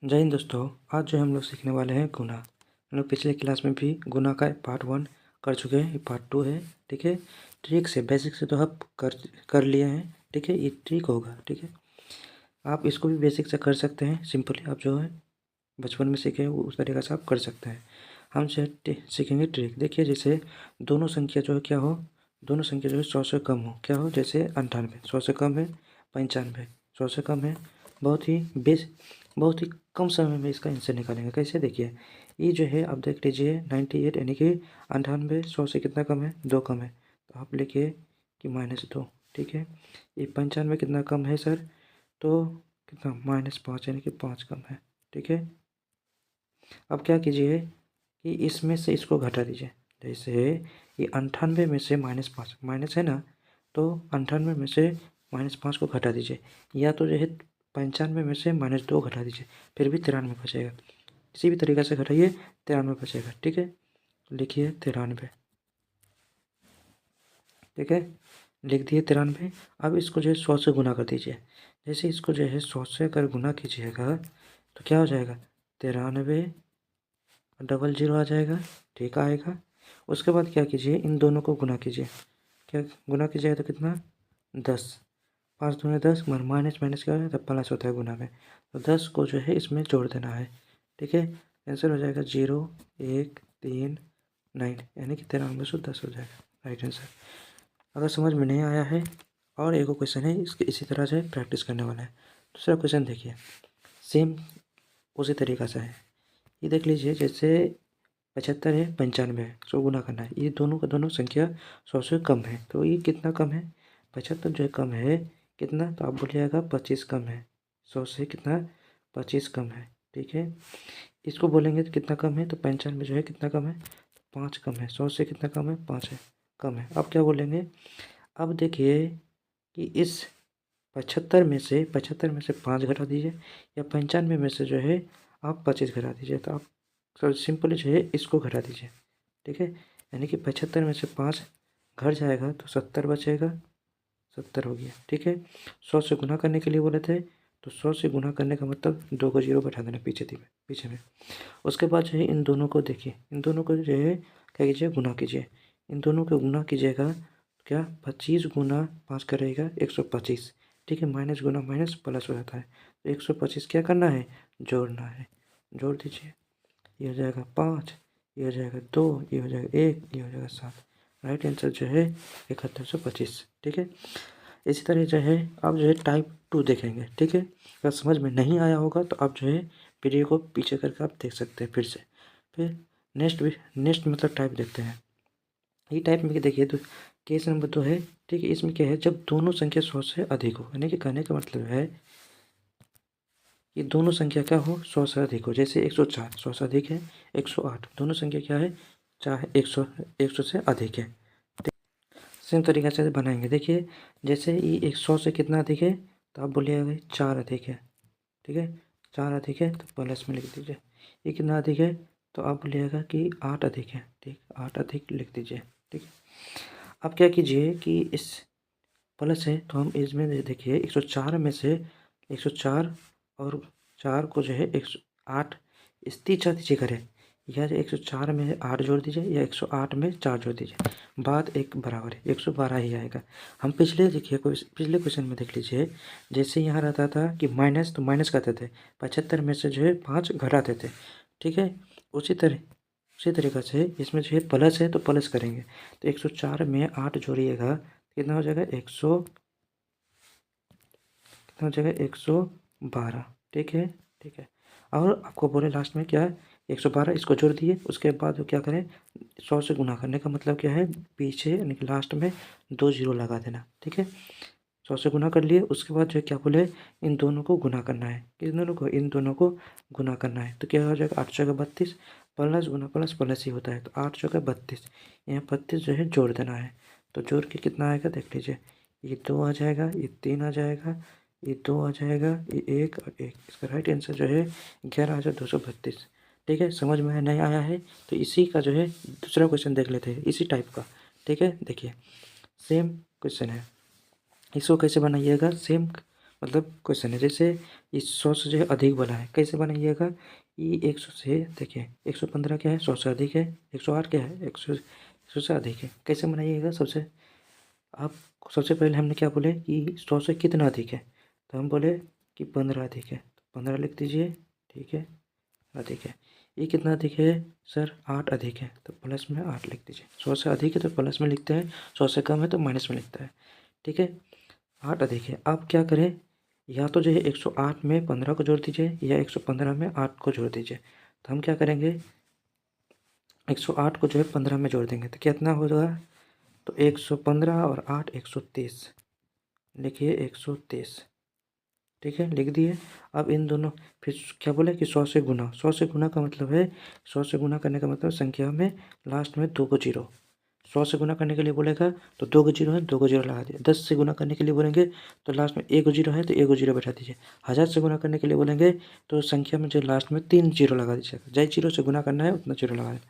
जय हिंद दोस्तों। आज जो हम लोग सीखने वाले हैं गुना। हम लोग पिछले क्लास में भी गुना का पार्ट 1 कर चुके हैं, ये पार्ट 2 है। ठीक है, ट्रिक से बेसिक से तो आप कर लिए हैं। ठीक है, ये ट्रिक होगा। ठीक है, आप इसको भी बेसिक से कर सकते हैं। सिंपली आप जो है बचपन में सीखे वो उस तरीक़े से आप कर सकते हैं। हम सीखेंगे ट्रिक। देखिए, जैसे दोनों संख्या जो है क्या हो, दोनों संख्या जो है 100 से कम हो, क्या हो, जैसे 98 100 से कम है, 95 100 से कम है। बहुत ही कम समय में इसका आंसर निकालेंगे। कैसे, देखिए, ये जो है आप देख लीजिए 98 यानी कि 98 100 से कितना कम है, 2 कम है, तो आप लिखिए कि -2। ठीक है, ये 95 कितना कम है सर, तो कितना -5 यानी कि 5 कम है। ठीक है, अब क्या कीजिए कि इसमें से इसको घटा दीजिए। जैसे ये 98 में से -5 माइनस है ना, तो 98 में से -5 को घटा दीजिए, या तो जो है 95 में से -2 घटा दीजिए, फिर भी 93 बचेगा। किसी भी तरीक़े से घटाइए, 93 बचेगा। ठीक है, लिखिए 93। ठीक है, लिख दिए 93। अब इसको जो है 100 से गुना कर दीजिए। जैसे इसको जो है 100 से अगर गुना कीजिएगा तो क्या हो जाएगा, 93 डबल जीरो आ जाएगा। ठीक आएगा। उसके बाद क्या कीजिए, इन दोनों को गुना कीजिए। क्या गुना कीजिएगा तो कितना, 10। 5 दूनी 10, मगर माइनस माइनस क्या होता है, तब प्लस होता है गुना में, तो 10 को जो है इसमें जोड़ देना है। ठीक है, आंसर हो जाएगा 0 1 3 9, यानी कि 9310 हो जाएगा राइट आंसर। अगर समझ में नहीं आया है, और एक क्वेश्चन है, इसके इसी तरह से प्रैक्टिस करने वाला है। दूसरा क्वेश्चन देखिए, सेम उसी तरीक़ा से है। ये देख लीजिए, जैसे 75 है, 95 है, 100 गुना करना है। ये दोनों का दोनों संख्या 100 से कम है, तो ये कितना कम है, 75 जो है कम है कितना, तो आप बोलिएगा 25 कम है। 100 से कितना, 25 कम है। ठीक है, इसको बोलेंगे तो कितना कम है, तो 95 जो है कितना कम है, 5 कम है। 100 से कितना कम है, 5 है, कम है। अब क्या बोलेंगे, अब देखिए कि इस 75 में से 5 घटा दीजिए, या 95 में से जो है आप 25 घटा दीजिए, तो आप सर सिंपली जो है इसको घटा दीजिए। ठीक है, यानी कि 75 में से 5 घट जाएगा तो 70 बचेगा, 70 हो गया। ठीक है, 100 से गुना करने के लिए बोले थे, तो 100 से गुना करने का मतलब 2 को 0 बैठा देना पीछे में। उसके बाद जो है इन दोनों को देखिए, इन दोनों को जो है क्या कीजिए, गुना कीजिए। इन दोनों को गुना कीजिएगा तो क्या, 25 गुना 5 करेगा 125। ठीक है, माइनस गुना माइनस प्लस हो जाता है, तो 125 क्या करना है, जोड़ना है। जोड़ दीजिए, ये हो जाएगा 5, ये हो जाएगा 2, ये हो जाएगा 1, ये हो जाएगा 7। राइट आंसर जो है 7125। ठीक है, इसी तरह जो है आप जो है टाइप 2 देखेंगे। ठीक है, अगर समझ में नहीं आया होगा तो आप जो है वीडियो को पीछे करके आप देख सकते हैं फिर से। फिर नेक्स्ट मतलब टाइप देखते हैं। ये टाइप में देखिए, तो केस नंबर 2 है। ठीक है, इसमें क्या है, जब दोनों संख्या 100 से अधिक हो, यानी कि कहने का मतलब है ये दोनों संख्या क्या हो, 100 से अधिक हो। जैसे 104 100 से अधिक है, 108 दोनों संख्या क्या है, चाहे 100 से अधिक है। सेम तरीके से बनाएंगे। देखिए, जैसे ये 100 से कितना अधिक है, तो आप बोलिएगा 4 अधिक है। ठीक है, 4 अधिक है तो प्लस में लिख दीजिए। ये कितना अधिक है, तो आप बोलिएगा कि 8 अधिक है। ठीक, 8 अधिक लिख दीजिए। ठीक, अब क्या कीजिए कि इस प्लस है तो हम इसमें देखिए 104 में से 104 और 4 को जो है 108 इस तीसरा दीजिए करें, या 104 में 8 जोड़ दीजिए, या 108 में 4 जोड़ दीजिए, बात एक बराबर है, 112 ही आएगा। हम पिछले क्वेश्चन में देख लीजिए, जैसे यहाँ रहता था कि माइनस, तो माइनस करते थे, 75 में से जो है 5 घटाते थे। ठीक है, उसी तरीक़े से इसमें जो है प्लस है तो प्लस करेंगे, तो 104 में 8 जोड़िएगा कितना हो जाएगा, 112। ठीक है, ठीक है, और आपको बोले लास्ट में क्या है, 112 इसको जोड़ दिए। उसके बाद क्या करें, 100 से गुना करने का मतलब क्या है, पीछे यानी कि लास्ट में 2 जीरो लगा देना। ठीक है, 100 से गुना कर लिए। उसके बाद जो है क्या बोले, इन दोनों को गुना करना है। इन दोनों को गुना करना है, तो क्या हो जाएगा, 8 चौका 32, प्लस गुना प्लस प्लस ही होता है, तो 8 चौका 32, यहाँ 32 जो है जोड़ देना है। तो जोड़ के कितना आएगा देख लीजिए, ये 2 आ जाएगा, ये 3 आ जाएगा, ये 2 आ जाएगा, ये 1 और 1। इसका राइट आंसर जो है 11,232। ठीक है, समझ में नहीं आया है तो इसी का जो है दूसरा क्वेश्चन देख लेते हैं, इसी टाइप का। ठीक है, देखिए सेम क्वेश्चन है, इसको कैसे बनाइएगा, सेम मतलब क्वेश्चन है। जैसे इस 100 से जो है अधिक वाला है, कैसे बनाइएगा? ये 100 से, देखिए 115 क्या है, 100 से अधिक है। 108 क्या है, 100 से अधिक है। कैसे बनाइएगा? आप सबसे पहले हमने क्या बोले कि 100 से कितना अधिक है, तो हम बोले कि 15 अधिक है, तो 15 लिख दीजिए। ठीक है, अधिक है। ये कितना अधिक है सर? 8 अधिक है, तो प्लस में 8 लिख दीजिए। 100 से अधिक है तो प्लस में लिखते हैं, 100 से कम है तो माइनस में लिखता है। ठीक है, 8 अधिक है। आप क्या करें, या तो जो है 108 में 15 को जोड़ दीजिए, या 115 में 8 को जोड़ दीजिए। तो हम क्या करेंगे, 108 को जो है 15 में जोड़ देंगे तो कितना होगा, तो 115 और 8 130। लिखिए 130। ठीक है, लिख दिए। अब इन दोनों, फिर क्या बोले कि 100 से गुना। 100 से गुना का मतलब है, 100 से गुना करने का मतलब संख्या में लास्ट में 2 को जीरो। 100 से गुना करने के लिए बोलेगा तो 2 को जीरो है, 2 को जीरो लगा दिए। 10 से गुना करने के लिए बोलेंगे तो लास्ट में 1 जीरो है तो 1 जीरो बैठा दीजिए। 1000 से गुना करने के लिए बोलेंगे तो संख्या में जो लास्ट में 3 जीरो लगा दीजिएगा। जय जीरो से गुना करना है उतना जीरो लगा दें।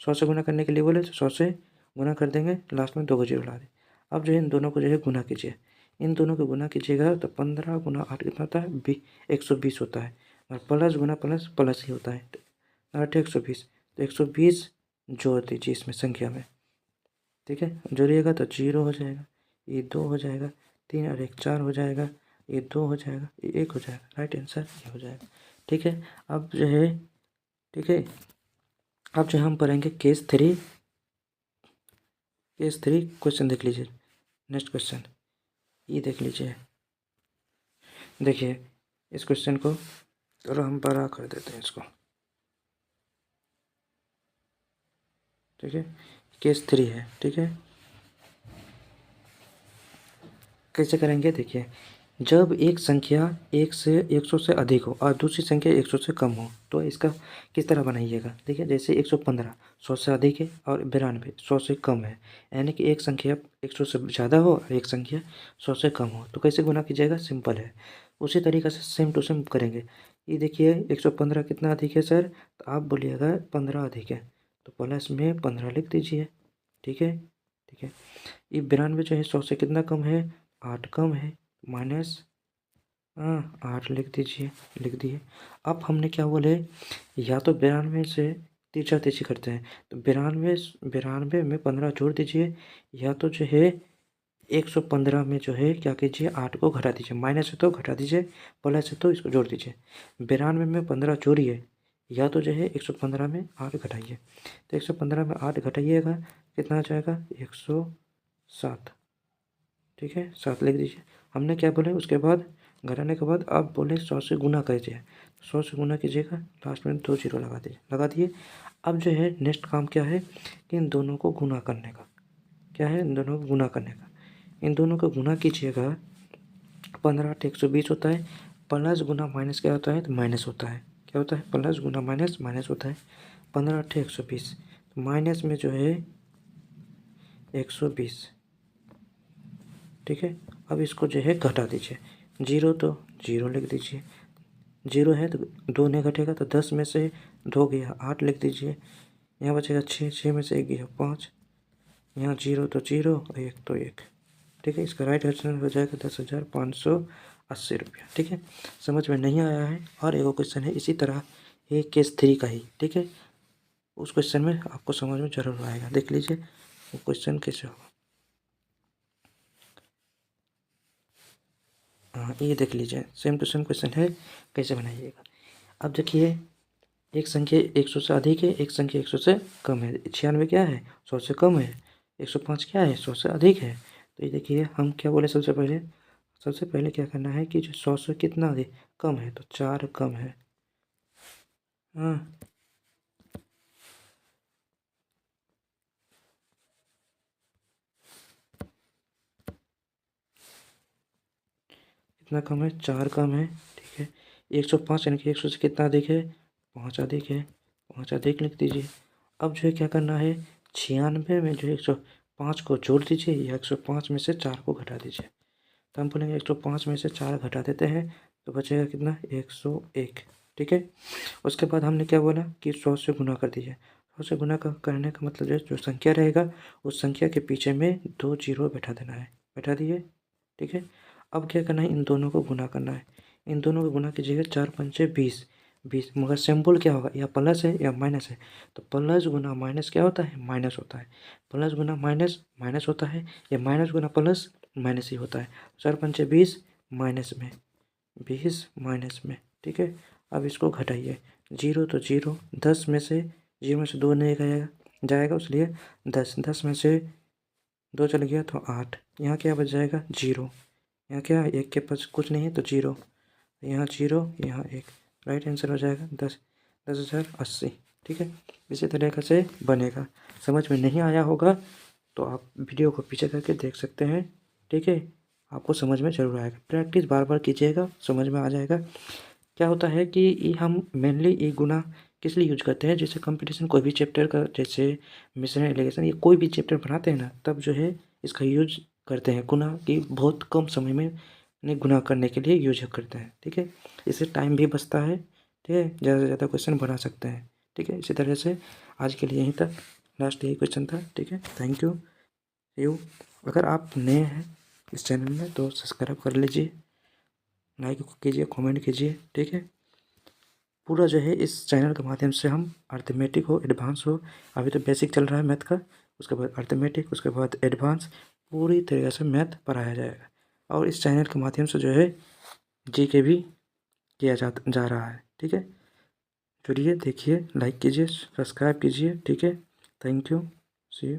100 से गुना करने के लिए बोले तो 100 से गुना कर देंगे, लास्ट में 2 को जीरो लगा दें। अब जो है इन दोनों को जो है गुना कीजिए। इन दोनों को गुना कीजिएगा तो 15 गुना 8 कितना होता है, 120 होता है। और प्लस गुना प्लस प्लस ही होता है, 8 120। तो 120 जोड़ दीजिए इसमें संख्या में। ठीक है, जोड़िएगा तो 0 हो जाएगा, ये 2 हो जाएगा, 3 और 1 4 हो जाएगा, ये 2 हो जाएगा, ये 1 हो जाएगा। राइट आंसर ये हो जाएगा। ठीक है, अब जो है, ठीक है, अब जो हम पढ़ेंगे केस 3। केस 3 क्वेश्चन देख लीजिए। नेक्स्ट क्वेश्चन ये देख लीजिए। देखिए इस क्वेश्चन को चलो हम बड़ा कर देते हैं इसको। ठीक है, केस 3 है। ठीक है, कैसे करेंगे? देखिए, जब एक संख्या 100 से अधिक हो और दूसरी संख्या 100 से कम हो तो इसका किस तरह बनाइएगा? देखिए, जैसे 115 100 से अधिक है और 92 100 से कम है, यानी कि एक संख्या 100 से ज़्यादा हो और एक संख्या 100 से कम हो, तो कैसे गुना कीजिएगा? सिंपल है, उसी तरीक़े से सेम टू सेम करेंगे। ये देखिए 115 कितना अधिक है सर? तो आप बोलिएगा 15 अधिक है, तो प्लस में 15 लिख दीजिए। ठीक है, ठीक है। ये 92 जो है 100 से कितना कम है? 8 कम है, माइनस 8 लिख दीजिए। लिख दिए। अब हमने क्या बोले, या तो 92 से तीसरा तीसरी करते हैं, तो 92 में 15 जोड़ दीजिए, या तो जो है 115 में जो है क्या कीजिए, 8 को घटा दीजिए। माइनस है तो घटा दीजिए, प्लस है तो इसको जोड़ दीजिए। 92 में 15 जोड़िए, या तो जो है 115 में 8 घटाइए। तो 115 में 8 घटाइएगा कितना आ जाएगा? 107। ठीक है, 7 लिख दीजिए। हमने क्या बोले उसके बाद, घटाने के बाद आप बोले 100 से गुना कीजिए। 100 से गुना कीजिएगा, लास्ट में 2 जीरो लगा दीजिए। लगा दिए। अब जो है नेक्स्ट काम क्या है कि इन दोनों को गुना करने का। क्या है? इन दोनों को गुना करने का। इन दोनों को गुना कीजिएगा, 15 8 120 होता है। प्लस गुना माइनस क्या होता है? तो माइनस होता है। क्या होता है? प्लस गुना माइनस माइनस होता है। 15 8 120, माइनस में जो है 120। ठीक है, अब इसको जो है घटा दीजिए। 0 तो 0 लिख दीजिए। 0 है तो 2 नहीं घटेगा, तो 10 में से 2 गया 8 लिख दीजिए। यहाँ बचेगा 6, 6 में से 1 गया 5। यहाँ 0 तो 0 और 1 तो 1। ठीक है, इसका राइट आंसर हो जाएगा 10,580 रुपया। ठीक है, समझ में नहीं आया है? और एक क्वेश्चन है इसी तरह, ये केस 3 का ही। ठीक है, उस क्वेश्चन में आपको समझ में जरूर आएगा। देख लीजिए वो क्वेश्चन कैसे होगा। हाँ, ये देख लीजिए, सेम टू सेम क्वेश्चन है, कैसे बनाइएगा। अब देखिए, एक संख्या 100 से अधिक है, एक संख्या 100 से कम है। 96 क्या है? 100 से कम है। 105 क्या है? 100 से अधिक है। तो ये देखिए हम क्या बोले, सबसे पहले क्या करना है कि जो 100 से कितना अधिक कम है, तो 4 कम है। हाँ, कितना कम है? 4 कम है। ठीक है, 105 यानी कि 100 से कितना अधिक है? 5 अधिक है। 5 अधिक लिख दीजिए। अब जो है क्या करना है, 96 में जो है 105 को जोड़ दीजिए, या 105 में से 4 को घटा दीजिए। तो हम बोलेंगे 105 में से 4 घटा देते हैं, तो बचेगा कितना? 101। ठीक है, उसके बाद हमने क्या बोला कि 100 से गुना कर दीजिए। 100 से गुना करने का मतलब जो संख्या रहेगा उस संख्या के पीछे में 2 जीरो बैठा देना है। बैठा दिए। ठीक है, अब क्या करना है, इन दोनों को गुना करना है। इन दोनों को गुना कीजिएगा, 4 पंचे 20, 20। मगर सिंबल क्या होगा, या प्लस है या माइनस है, तो प्लस गुना माइनस क्या होता है, माइनस होता है। प्लस गुना माइनस माइनस होता है, या माइनस गुना प्लस माइनस ही होता है। 4 पंचे 20 माइनस में 20 माइनस में, ठीक है। अब इसको घटाइए, 0 तो 0, 10 में से 0 में से 2 नहीं जाएगा इसलिए 10, 10 में से 2 चल गया तो 8। यहाँ क्या बच जाएगा, 0। यहाँ क्या, 1 के पास कुछ नहीं है तो 0, यहाँ 0, यहाँ 1। राइट आंसर हो जाएगा 10,080, ठीक है। इसी तरीके से बनेगा। समझ में नहीं आया होगा तो आप वीडियो को पीछे करके देख सकते हैं, ठीक है। आपको समझ में ज़रूर आएगा, प्रैक्टिस बार बार कीजिएगा, समझ में आ जाएगा। क्या होता है कि ये हम मेनली ये गुना किस लिए यूज करते हैं, जैसे कंपटीशन कोई भी चैप्टर का, जैसे मिशन एलिगेशन, ये कोई भी चैप्टर बनाते हैं ना, तब जो है इसका यूज करते हैं। गुना की बहुत कम समय में गुना करने के लिए यूज करते हैं, ठीक है। इससे टाइम भी बचता है, ठीक है, ज़्यादा से ज़्यादा क्वेश्चन बना सकते हैं, ठीक है। इसी तरह से आज के लिए यहीं तक, लास्ट यही क्वेश्चन था, ठीक है। Thank you. अगर आप नए हैं इस चैनल में तो सब्सक्राइब कर लीजिए, लाइक कीजिए, कमेंट कीजिए, ठीक है। पूरा जो है इस चैनल के माध्यम से हम अर्थमेटिक हो, एडवांस हो, अभी तो बेसिक चल रहा है मैथ का, उसके बाद अर्थमेटिक, उसके बाद एडवांस, पूरी तरीके से मैथ पढ़ाया जाएगा। और इस चैनल के माध्यम से जो है जीके भी किया जा रहा है, ठीक है। जुड़िए, देखिए, लाइक कीजिए, सब्सक्राइब कीजिए, ठीक है। Thank you, see you.